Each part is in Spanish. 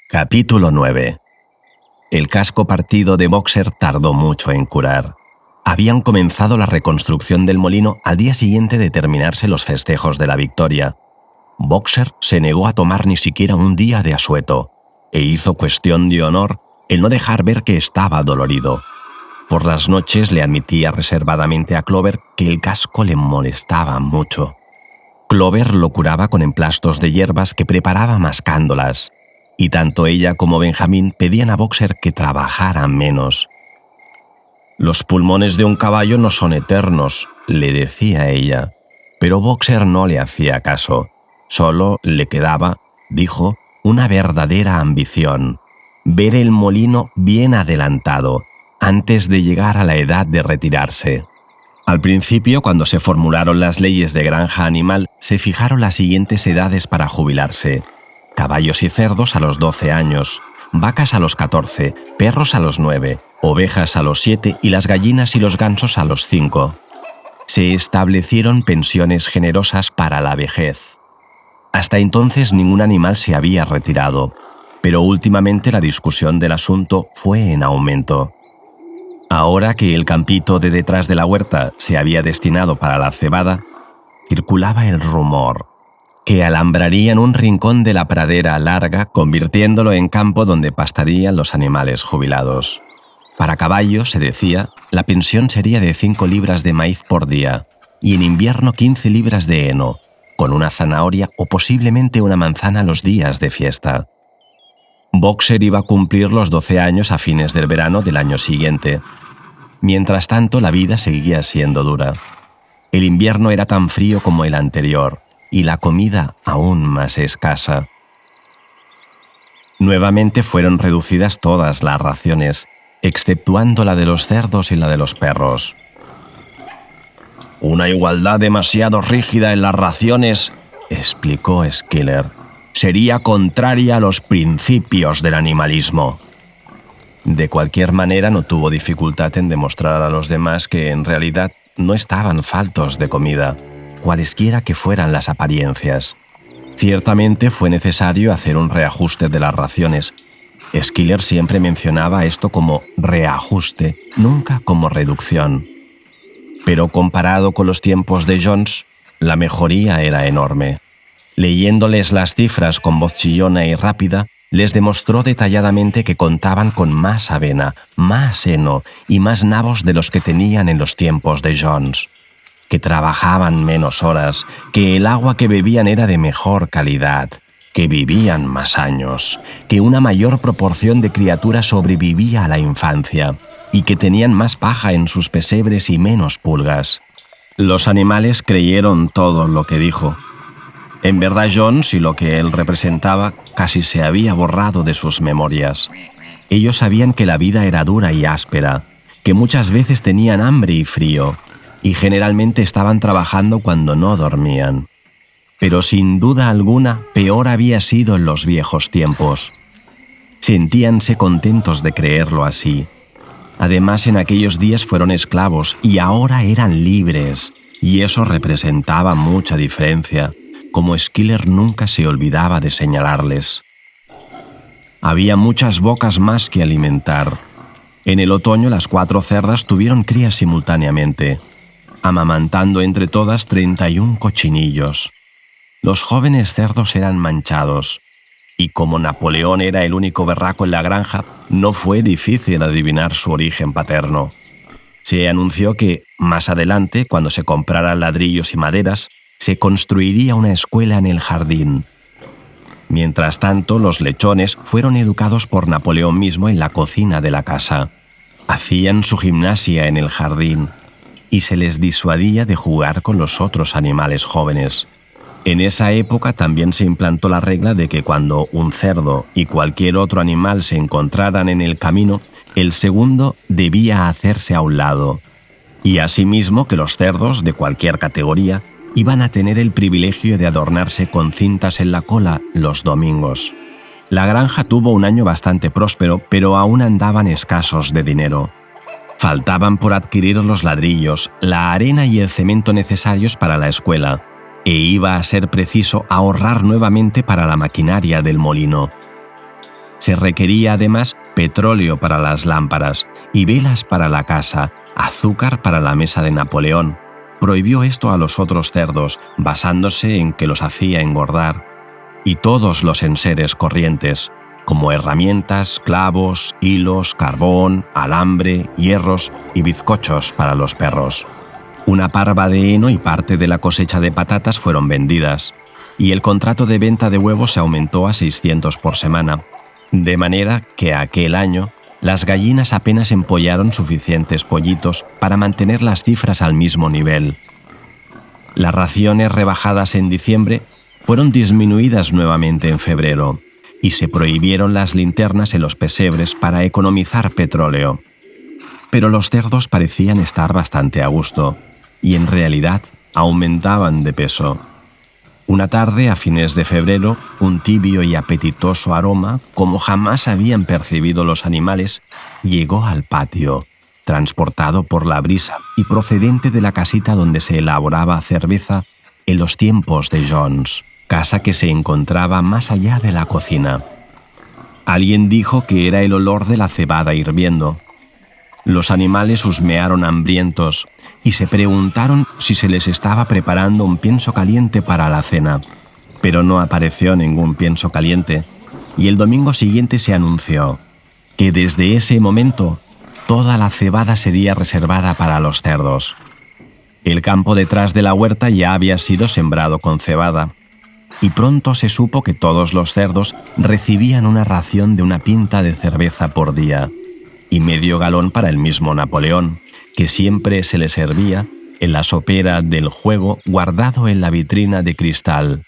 Capítulo 9. El casco partido de Boxer tardó mucho en curar. Habían comenzado la reconstrucción del molino al día siguiente de terminarse los festejos de la victoria. Boxer se negó a tomar ni siquiera un día de asueto, e hizo cuestión de honor el no dejar ver que estaba dolorido. Por las noches le admitía reservadamente a Clover que el casco le molestaba mucho. Clover lo curaba con emplastos de hierbas que preparaba mascándolas, y tanto ella como Benjamín pedían a Boxer que trabajara menos. «Los pulmones de un caballo no son eternos», le decía ella, pero Boxer no le hacía caso. Solo le quedaba, dijo, una verdadera ambición: ver el molino bien adelantado, antes de llegar a la edad de retirarse. Al principio, cuando se formularon las leyes de granja animal, se fijaron las siguientes edades para jubilarse: caballos y cerdos a los 12 años, vacas a los 14, perros a los 9, ovejas a los 7 y las gallinas y los gansos a los 5. Se establecieron pensiones generosas para la vejez. Hasta entonces ningún animal se había retirado, pero últimamente la discusión del asunto fue en aumento. Ahora que el campito de detrás de la huerta se había destinado para la cebada, circulaba el rumor que alambrarían un rincón de la pradera larga, convirtiéndolo en campo donde pastarían los animales jubilados. Para caballos, se decía, la pensión sería de 5 libras de maíz por día, y en invierno 15 libras de heno, con una zanahoria o posiblemente una manzana los días de fiesta. Boxer iba a cumplir los 12 años a fines del verano del año siguiente. Mientras tanto, la vida seguía siendo dura. El invierno era tan frío como el anterior, y la comida aún más escasa. Nuevamente fueron reducidas todas las raciones, exceptuando la de los cerdos y la de los perros. «Una igualdad demasiado rígida en las raciones», explicó Skiller, «sería contraria a los principios del animalismo». De cualquier manera, no tuvo dificultad en demostrar a los demás que en realidad no estaban faltos de comida, cualesquiera que fueran las apariencias. Ciertamente fue necesario hacer un reajuste de las raciones. Skiller siempre mencionaba esto como reajuste, nunca como reducción. Pero comparado con los tiempos de Jones, la mejoría era enorme. Leyéndoles las cifras con voz chillona y rápida, les demostró detalladamente que contaban con más avena, más heno y más nabos de los que tenían en los tiempos de Jones, que trabajaban menos horas, que el agua que bebían era de mejor calidad, que vivían más años, que una mayor proporción de criaturas sobrevivía a la infancia y que tenían más paja en sus pesebres y menos pulgas. Los animales creyeron todo lo que dijo. En verdad, Jones y lo que él representaba casi se había borrado de sus memorias. Ellos sabían que la vida era dura y áspera, que muchas veces tenían hambre y frío, y generalmente estaban trabajando cuando no dormían. Pero sin duda alguna, peor había sido en los viejos tiempos. Sentíanse contentos de creerlo así. Además, en aquellos días fueron esclavos y ahora eran libres, y eso representaba mucha diferencia, como Skiller nunca se olvidaba de señalarles. Había muchas bocas más que alimentar. En el otoño las 4 cerdas tuvieron crías simultáneamente, amamantando entre todas 31 cochinillos. Los jóvenes cerdos eran manchados, y como Napoleón era el único berraco en la granja, no fue difícil adivinar su origen paterno. Se anunció que, más adelante, cuando se compraran ladrillos y maderas, se construiría una escuela en el jardín. Mientras tanto, los lechones fueron educados por Napoleón mismo en la cocina de la casa. Hacían su gimnasia en el jardín, y se les disuadía de jugar con los otros animales jóvenes. En esa época también se implantó la regla de que cuando un cerdo y cualquier otro animal se encontraran en el camino, el segundo debía hacerse a un lado, y asimismo que los cerdos de cualquier categoría iban a tener el privilegio de adornarse con cintas en la cola los domingos. La granja tuvo un año bastante próspero, pero aún andaban escasos de dinero. Faltaban por adquirir los ladrillos, la arena y el cemento necesarios para la escuela, e iba a ser preciso ahorrar nuevamente para la maquinaria del molino. Se requería además petróleo para las lámparas y velas para la casa, azúcar para la mesa de Napoleón. Prohibió esto a los otros cerdos, basándose en que los hacía engordar, y todos los enseres corrientes, como herramientas, clavos, hilos, carbón, alambre, hierros y bizcochos para los perros. Una parva de heno y parte de la cosecha de patatas fueron vendidas, y el contrato de venta de huevos se aumentó a 600 por semana, de manera que aquel año las gallinas apenas empollaron suficientes pollitos para mantener las cifras al mismo nivel. Las raciones rebajadas en diciembre fueron disminuidas nuevamente en febrero, y se prohibieron las linternas en los pesebres para economizar petróleo. Pero los cerdos parecían estar bastante a gusto, y en realidad aumentaban de peso. Una tarde, a fines de febrero, un tibio y apetitoso aroma, como jamás habían percibido los animales, llegó al patio, transportado por la brisa y procedente de la casita donde se elaboraba cerveza en los tiempos de Jones, casa que se encontraba más allá de la cocina. Alguien dijo que era el olor de la cebada hirviendo. Los animales husmearon hambrientos y se preguntaron si se les estaba preparando un pienso caliente para la cena, pero no apareció ningún pienso caliente, y el domingo siguiente se anunció que desde ese momento toda la cebada sería reservada para los cerdos. El campo detrás de la huerta ya había sido sembrado con cebada, y pronto se supo que todos los cerdos recibían una ración de una pinta de cerveza por día, y medio galón para el mismo Napoleón, que siempre se le servía en la sopera del juego guardado en la vitrina de cristal.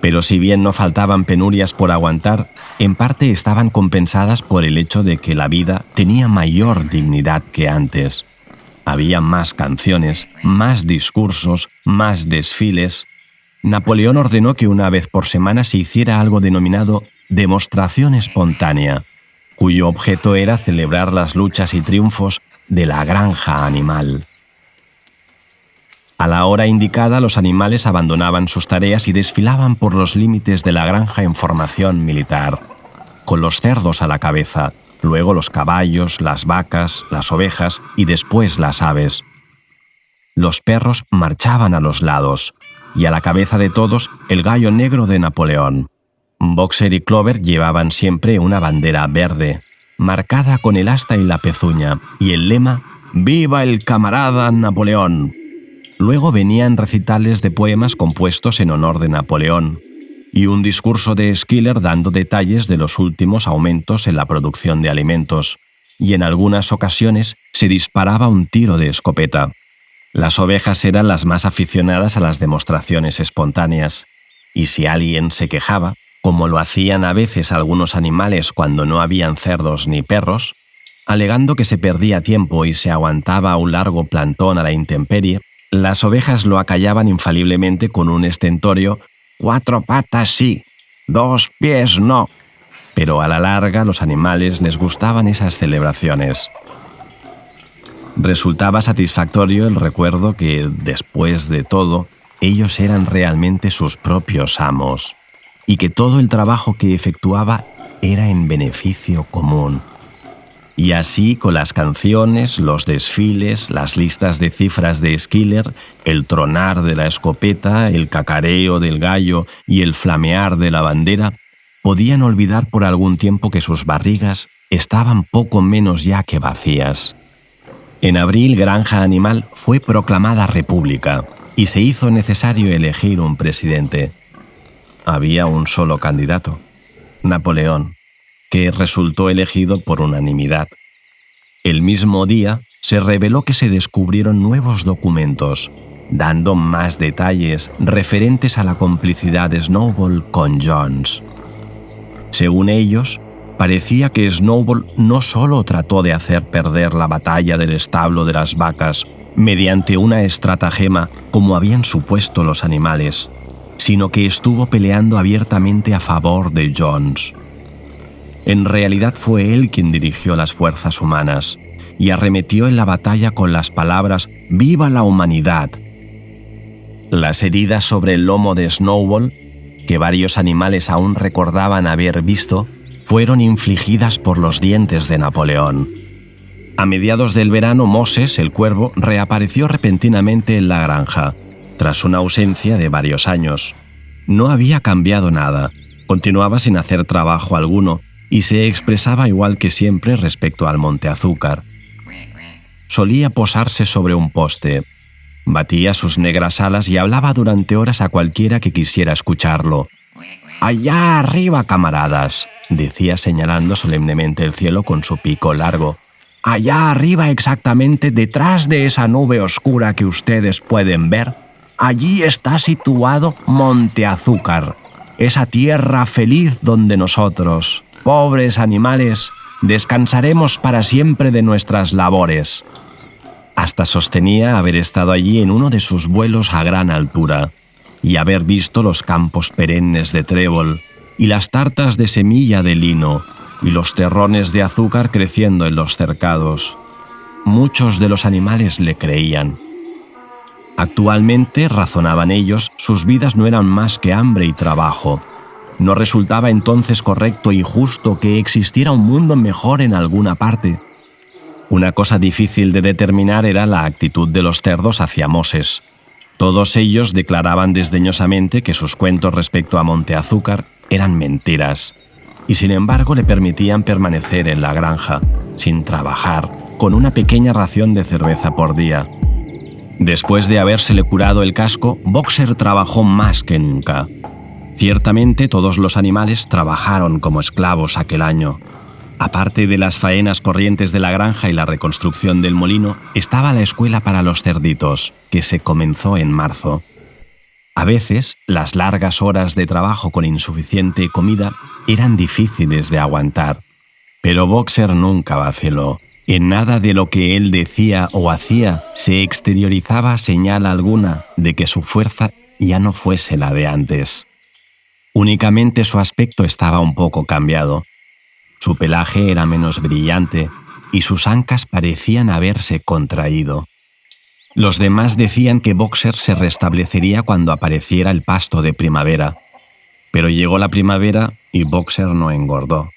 Pero si bien no faltaban penurias por aguantar, en parte estaban compensadas por el hecho de que la vida tenía mayor dignidad que antes. Había más canciones, más discursos, más desfiles. Napoleón ordenó que una vez por semana se hiciera algo denominado demostración espontánea, cuyo objeto era celebrar las luchas y triunfos de la granja animal. A la hora indicada, los animales abandonaban sus tareas y desfilaban por los límites de la granja en formación militar, con los cerdos a la cabeza, luego los caballos, las vacas, las ovejas y después las aves. Los perros marchaban a los lados, y a la cabeza de todos el gallo negro de Napoleón. Boxer y Clover llevaban siempre una bandera verde, marcada con el asta y la pezuña, y el lema «¡Viva el camarada Napoleón!». Luego venían recitales de poemas compuestos en honor de Napoleón, y un discurso de Schiller dando detalles de los últimos aumentos en la producción de alimentos, y en algunas ocasiones se disparaba un tiro de escopeta. Las ovejas eran las más aficionadas a las demostraciones espontáneas, y si alguien se quejaba, como lo hacían a veces algunos animales cuando no habían cerdos ni perros, alegando que se perdía tiempo y se aguantaba un largo plantón a la intemperie, las ovejas lo acallaban infaliblemente con un estentorio «4 patas sí, 2 pies no». Pero a la larga los animales les gustaban esas celebraciones. Resultaba satisfactorio el recuerdo que, después de todo, ellos eran realmente sus propios amos, y que todo el trabajo que efectuaba era en beneficio común. Y así, con las canciones, los desfiles, las listas de cifras de Schiller, el tronar de la escopeta, el cacareo del gallo y el flamear de la bandera, podían olvidar por algún tiempo que sus barrigas estaban poco menos ya que vacías. En abril, Granja Animal fue proclamada república y se hizo necesario elegir un presidente. Había un solo candidato, Napoleón, que resultó elegido por unanimidad. El mismo día se reveló que se descubrieron nuevos documentos, dando más detalles referentes a la complicidad de Snowball con Jones. Según ellos, parecía que Snowball no solo trató de hacer perder la batalla del establo de las vacas mediante una estratagema como habían supuesto los animales, sino que estuvo peleando abiertamente a favor de Jones. En realidad fue él quien dirigió las fuerzas humanas y arremetió en la batalla con las palabras «¡Viva la humanidad!». Las heridas sobre el lomo de Snowball, que varios animales aún recordaban haber visto, fueron infligidas por los dientes de Napoleón. A mediados del verano, Moses, el cuervo, reapareció repentinamente en la granja, tras una ausencia de varios años. No había cambiado nada, continuaba sin hacer trabajo alguno y se expresaba igual que siempre respecto al Monte Azúcar. Solía posarse sobre un poste, batía sus negras alas y hablaba durante horas a cualquiera que quisiera escucharlo. «Allá arriba, camaradas», decía señalando solemnemente el cielo con su pico largo. «Allá arriba, exactamente detrás de esa nube oscura que ustedes pueden ver, allí está situado Monte Azúcar, esa tierra feliz donde nosotros, pobres animales, descansaremos para siempre de nuestras labores». Hasta sostenía haber estado allí en uno de sus vuelos a gran altura y haber visto los campos perennes de trébol y las tartas de semilla de lino y los terrones de azúcar creciendo en los cercados. Muchos de los animales le creían. Actualmente, razonaban ellos, sus vidas no eran más que hambre y trabajo. ¿No resultaba entonces correcto y justo que existiera un mundo mejor en alguna parte? Una cosa difícil de determinar era la actitud de los cerdos hacia Moses. Todos ellos declaraban desdeñosamente que sus cuentos respecto a Monte Azúcar eran mentiras, y sin embargo le permitían permanecer en la granja, sin trabajar, con una pequeña ración de cerveza por día. Después de habérsele curado el casco, Boxer trabajó más que nunca. Ciertamente todos los animales trabajaron como esclavos aquel año. Aparte de las faenas corrientes de la granja y la reconstrucción del molino, estaba la escuela para los cerditos, que se comenzó en marzo. A veces, las largas horas de trabajo con insuficiente comida eran difíciles de aguantar, pero Boxer nunca vaciló. En nada de lo que él decía o hacía se exteriorizaba señal alguna de que su fuerza ya no fuese la de antes. Únicamente su aspecto estaba un poco cambiado. Su pelaje era menos brillante y sus ancas parecían haberse contraído. Los demás decían que Boxer se restablecería cuando apareciera el pasto de primavera, pero llegó la primavera y Boxer no engordó.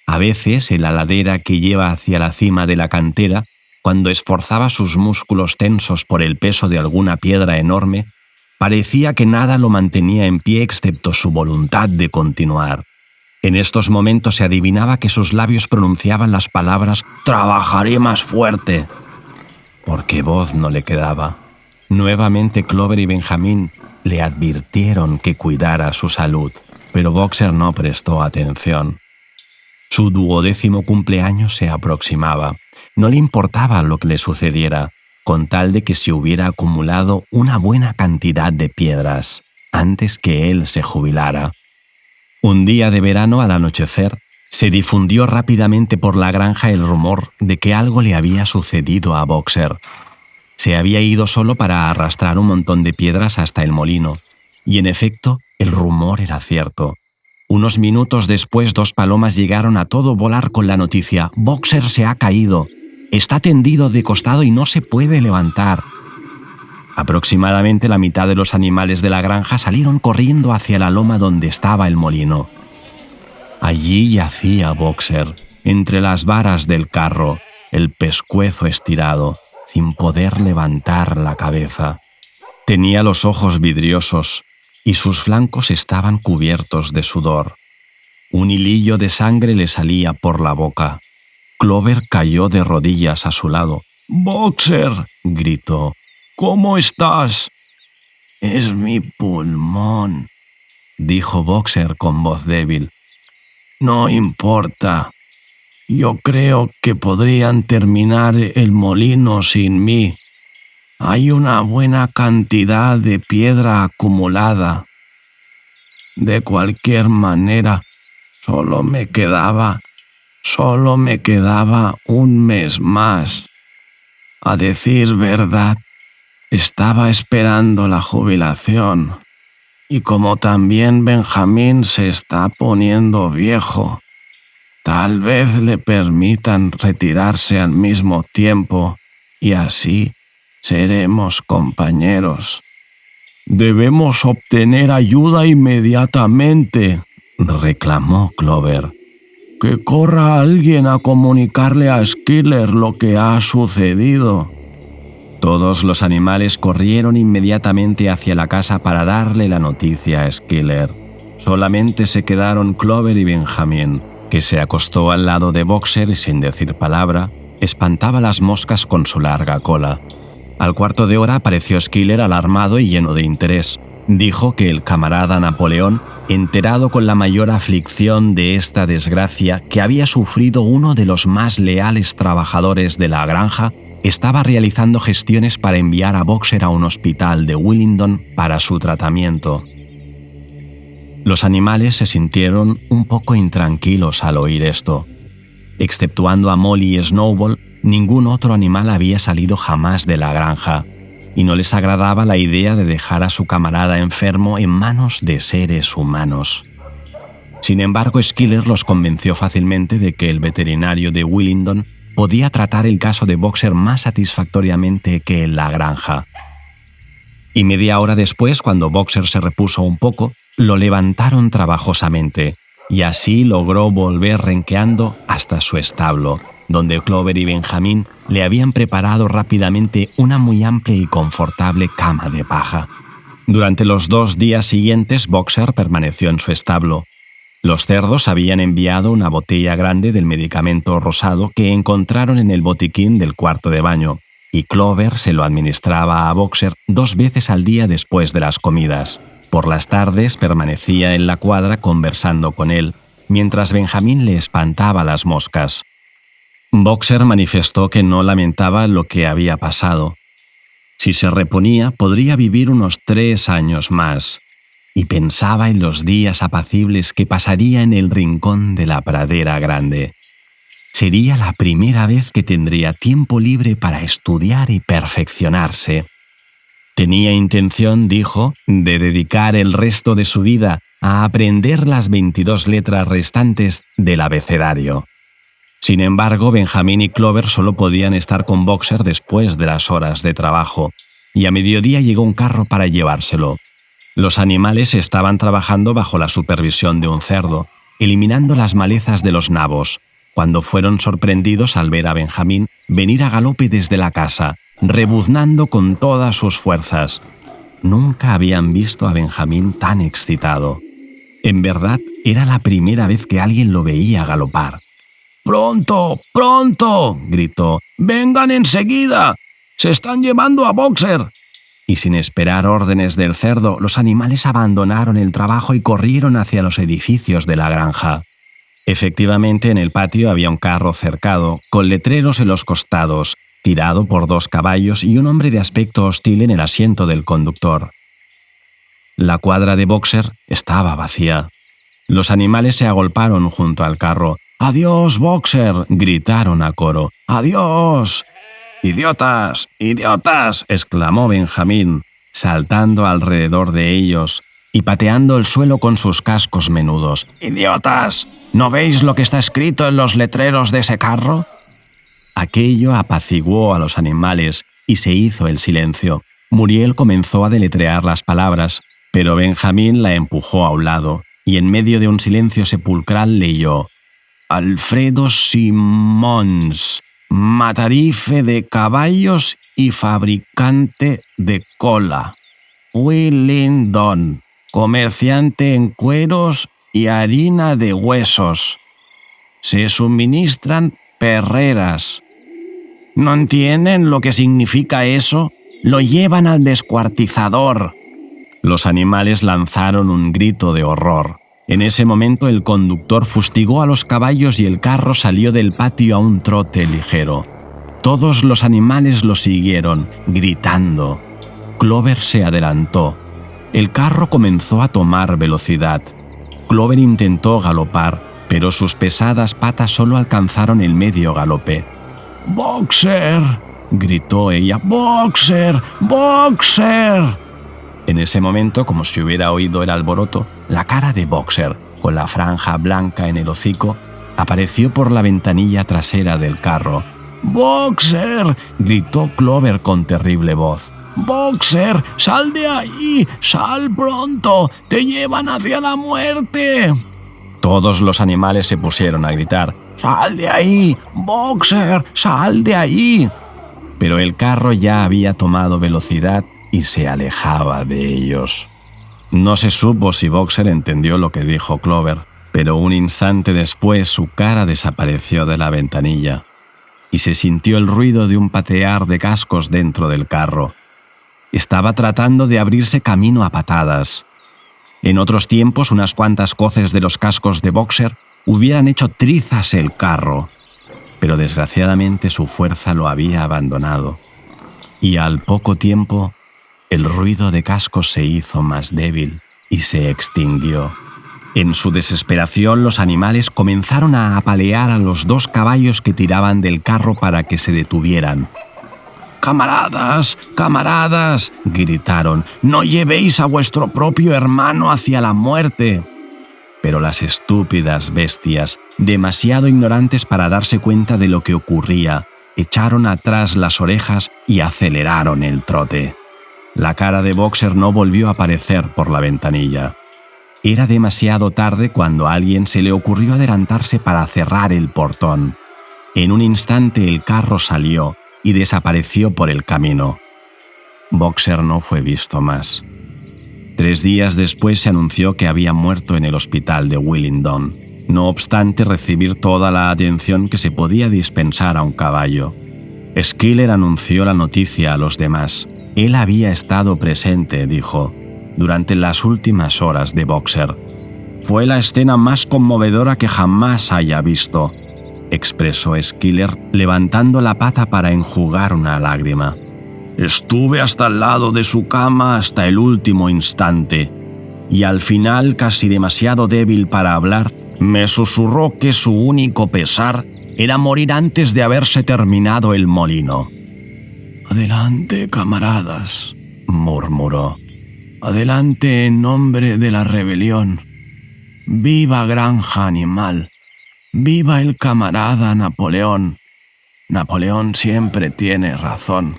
A veces, en la ladera que lleva hacia la cima de la cantera, cuando esforzaba sus músculos tensos por el peso de alguna piedra enorme, parecía que nada lo mantenía en pie excepto su voluntad de continuar. En estos momentos se adivinaba que sus labios pronunciaban las palabras «trabajaré más fuerte», porque voz no le quedaba. Nuevamente Clover y Benjamín le advirtieron que cuidara su salud, pero Boxer no prestó atención. Su 12º cumpleaños se aproximaba. No le importaba lo que le sucediera, con tal de que se hubiera acumulado una buena cantidad de piedras antes que él se jubilara. Un día de verano, al anochecer, se difundió rápidamente por la granja el rumor de que algo le había sucedido a Boxer. Se había ido solo para arrastrar un montón de piedras hasta el molino, y en efecto, el rumor era cierto. Unos minutos después, 2 palomas llegaron a todo volar con la noticia: «Boxer se ha caído. Está tendido de costado y no se puede levantar». Aproximadamente la mitad de los animales de la granja salieron corriendo hacia la loma donde estaba el molino. Allí yacía Boxer, entre las varas del carro, el pescuezo estirado, sin poder levantar la cabeza. Tenía los ojos vidriosos y sus flancos estaban cubiertos de sudor. Un hilillo de sangre le salía por la boca. Clover cayó de rodillas a su lado. «¡Boxer!», gritó. «¿Cómo estás?». «Es mi pulmón», dijo Boxer con voz débil. «No importa. Yo creo que podrían terminar el molino sin mí. Hay una buena cantidad de piedra acumulada. De cualquier manera, solo me quedaba un mes más. A decir verdad, estaba esperando la jubilación, y como también Benjamín se está poniendo viejo, tal vez le permitan retirarse al mismo tiempo y así seremos compañeros». «Debemos obtener ayuda inmediatamente», reclamó Clover. Que corra alguien a comunicarle a Skiller lo que ha sucedido. Todos los animales corrieron inmediatamente hacia la casa para darle la noticia a Skiller. Solamente se quedaron Clover y Benjamín, que se acostó al lado de Boxer y sin decir palabra, espantaba las moscas con su larga cola. Al cuarto de hora apareció Skiller alarmado y lleno de interés. Dijo que el camarada Napoleón, enterado con la mayor aflicción de esta desgracia que había sufrido uno de los más leales trabajadores de la granja, estaba realizando gestiones para enviar a Boxer a un hospital de Willingdon para su tratamiento. Los animales se sintieron un poco intranquilos al oír esto. Exceptuando a Molly y Snowball, ningún otro animal había salido jamás de la granja, y no les agradaba la idea de dejar a su camarada enfermo en manos de seres humanos. Sin embargo, Skiller los convenció fácilmente de que el veterinario de Willingdon podía tratar el caso de Boxer más satisfactoriamente que en la granja. Y media hora después, cuando Boxer se repuso un poco, lo levantaron trabajosamente, y así logró volver renqueando hasta su establo, donde Clover y Benjamín le habían preparado rápidamente una muy amplia y confortable cama de paja. Durante los 2 días siguientes, Boxer permaneció en su establo. Los cerdos habían enviado una botella grande del medicamento rosado que encontraron en el botiquín del cuarto de baño, y Clover se lo administraba a Boxer 2 veces al día después de las comidas. Por las tardes permanecía en la cuadra conversando con él, mientras Benjamín le espantaba las moscas. Boxer manifestó que no lamentaba lo que había pasado. Si se reponía, podría vivir unos 3 años más, y pensaba en los días apacibles que pasaría en el rincón de la pradera grande. Sería la primera vez que tendría tiempo libre para estudiar y perfeccionarse. Tenía intención, dijo, de dedicar el resto de su vida a aprender las 22 letras restantes del abecedario. Sin embargo, Benjamín y Clover solo podían estar con Boxer después de las horas de trabajo, y a mediodía llegó un carro para llevárselo. Los animales estaban trabajando bajo la supervisión de un cerdo, eliminando las malezas de los nabos, cuando fueron sorprendidos al ver a Benjamín venir a galope desde la casa, rebuznando con todas sus fuerzas. Nunca habían visto a Benjamín tan excitado. En verdad, era la primera vez que alguien lo veía galopar. «¡Pronto! ¡Pronto!», gritó. «¡Vengan enseguida! ¡Se están llevando a Boxer!». Y sin esperar órdenes del cerdo, los animales abandonaron el trabajo y corrieron hacia los edificios de la granja. Efectivamente, en el patio había un carro cercado, con letreros en los costados, tirado por 2 caballos y un hombre de aspecto hostil en el asiento del conductor. La cuadra de Boxer estaba vacía. Los animales se agolparon junto al carro. «¡Adiós, Boxer!», gritaron a coro. «¡Adiós!». «¡Idiotas! ¡Idiotas!», exclamó Benjamín, saltando alrededor de ellos y pateando el suelo con sus cascos menudos. «¡Idiotas! ¿No veis lo que está escrito en los letreros de ese carro?». Aquello apaciguó a los animales y se hizo el silencio. Muriel comenzó a deletrear las palabras, pero Benjamín la empujó a un lado y en medio de un silencio sepulcral leyó: «Alfredo Simons, matarife de caballos y fabricante de cola. Willingdon, comerciante en cueros y harina de huesos. Se suministran perreras». ¿No entienden lo que significa eso? Lo llevan al descuartizador. Los animales lanzaron un grito de horror. En ese momento el conductor fustigó a los caballos y el carro salió del patio a un trote ligero. Todos los animales lo siguieron, gritando. Clover se adelantó. El carro comenzó a tomar velocidad. Clover intentó galopar, pero sus pesadas patas solo alcanzaron el medio galope. «¡Boxer!», gritó ella. «¡Boxer! ¡Boxer!». En ese momento, como si hubiera oído el alboroto, la cara de Boxer, con la franja blanca en el hocico, apareció por la ventanilla trasera del carro. «¡Boxer!», gritó Clover con terrible voz. «¡Boxer! ¡Sal de ahí! ¡Sal pronto! ¡Te llevan hacia la muerte!». Todos los animales se pusieron a gritar: ¡Sal de ahí, Boxer! ¡Sal de ahí! Pero el carro ya había tomado velocidad y se alejaba de ellos. No se supo si Boxer entendió lo que dijo Clover, pero un instante después su cara desapareció de la ventanilla y se sintió el ruido de un patear de cascos dentro del carro. Estaba tratando de abrirse camino a patadas. En otros tiempos, unas cuantas coces de los cascos de Boxer hubieran hecho trizas el carro, pero desgraciadamente su fuerza lo había abandonado. Y al poco tiempo, el ruido de cascos se hizo más débil y se extinguió. En su desesperación, los animales comenzaron a apalear a los 2 caballos que tiraban del carro para que se detuvieran. «¡Camaradas! ¡Camaradas!», gritaron. «¡No llevéis a vuestro propio hermano hacia la muerte!». Pero las estúpidas bestias, demasiado ignorantes para darse cuenta de lo que ocurría, echaron atrás las orejas y aceleraron el trote. La cara de Boxer no volvió a aparecer por la ventanilla. Era demasiado tarde cuando a alguien se le ocurrió adelantarse para cerrar el portón. En un instante el carro salió y desapareció por el camino. Boxer no fue visto más. 3 días después se anunció que había muerto en el hospital de Willingdon, no obstante recibir toda la atención que se podía dispensar a un caballo. Skiller anunció la noticia a los demás. Él había estado presente, dijo, durante las últimas horas de Boxer. «Fue la escena más conmovedora que jamás haya visto», expresó Skiller, levantando la pata para enjugar una lágrima. «Estuve hasta al lado de su cama hasta el último instante, y al final, casi demasiado débil para hablar, me susurró que su único pesar era morir antes de haberse terminado el molino». «Adelante, camaradas», murmuró. «Adelante en nombre de la rebelión. Viva Granja Animal. Viva el camarada Napoleón. Napoleón siempre tiene razón».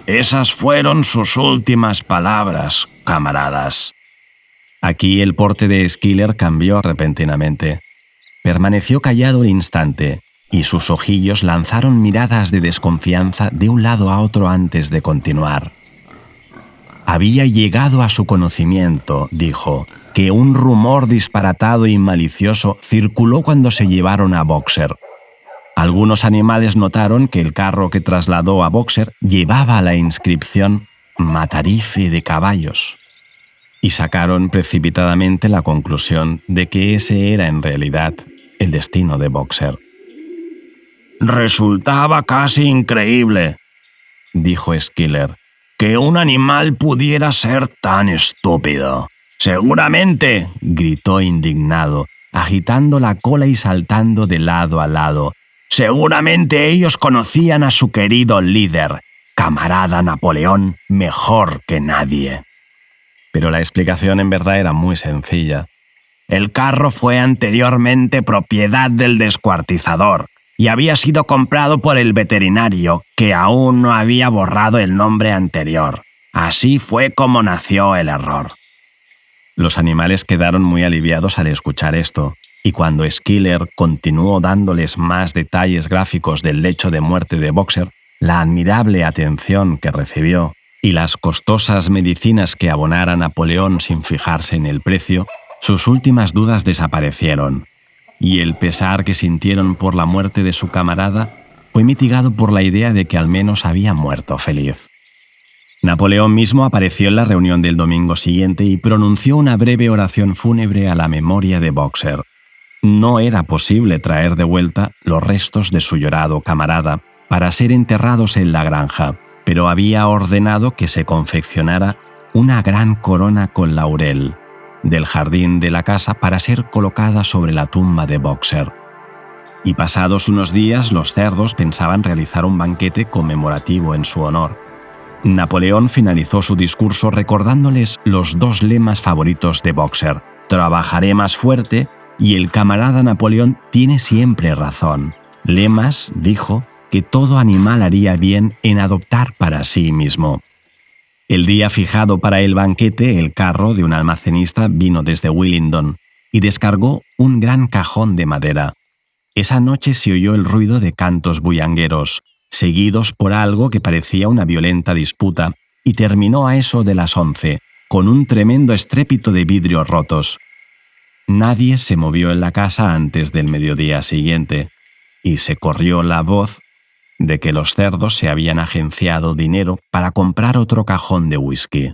«Esas fueron sus últimas palabras, camaradas». Aquí el porte de Skiller cambió repentinamente. Permaneció callado un instante y sus ojillos lanzaron miradas de desconfianza de un lado a otro antes de continuar. «Había llegado a su conocimiento», dijo, «que un rumor disparatado y malicioso circuló cuando se llevaron a Boxer. Algunos animales notaron que el carro que trasladó a Boxer llevaba la inscripción «Matarife de caballos» y sacaron precipitadamente la conclusión de que ese era en realidad el destino de Boxer. «Resultaba casi increíble», dijo Skiller, «que un animal pudiera ser tan estúpido». «Seguramente», gritó indignado, agitando la cola y saltando de lado a lado, «seguramente ellos conocían a su querido líder, camarada Napoleón, mejor que nadie». Pero la explicación en verdad era muy sencilla. El carro fue anteriormente propiedad del descuartizador y había sido comprado por el veterinario, que aún no había borrado el nombre anterior. Así fue como nació el error. Los animales quedaron muy aliviados al escuchar esto, y cuando Skiller continuó dándoles más detalles gráficos del lecho de muerte de Boxer, la admirable atención que recibió y las costosas medicinas que abonara Napoleón sin fijarse en el precio, sus últimas dudas desaparecieron, y el pesar que sintieron por la muerte de su camarada fue mitigado por la idea de que al menos había muerto feliz. Napoleón mismo apareció en la reunión del domingo siguiente y pronunció una breve oración fúnebre a la memoria de Boxer. No era posible traer de vuelta los restos de su llorado camarada para ser enterrados en la granja, pero había ordenado que se confeccionara una gran corona con laurel del jardín de la casa para ser colocada sobre la tumba de Boxer. Y pasados unos días, los cerdos pensaban realizar un banquete conmemorativo en su honor. Napoleón finalizó su discurso recordándoles los 2 lemas favoritos de Boxer: «Trabajaré más fuerte» y «El camarada Napoleón tiene siempre razón». Lemas, dijo, que todo animal haría bien en adoptar para sí mismo. El día fijado para el banquete, el carro de un almacenista vino desde Willingdon, y descargó un gran cajón de madera. Esa noche se oyó el ruido de cantos bullangueros, seguidos por algo que parecía una violenta disputa, y terminó a eso de las 11, con un tremendo estrépito de vidrios rotos. Nadie se movió en la casa antes del mediodía siguiente, y se corrió la voz de que los cerdos se habían agenciado dinero para comprar otro cajón de whisky.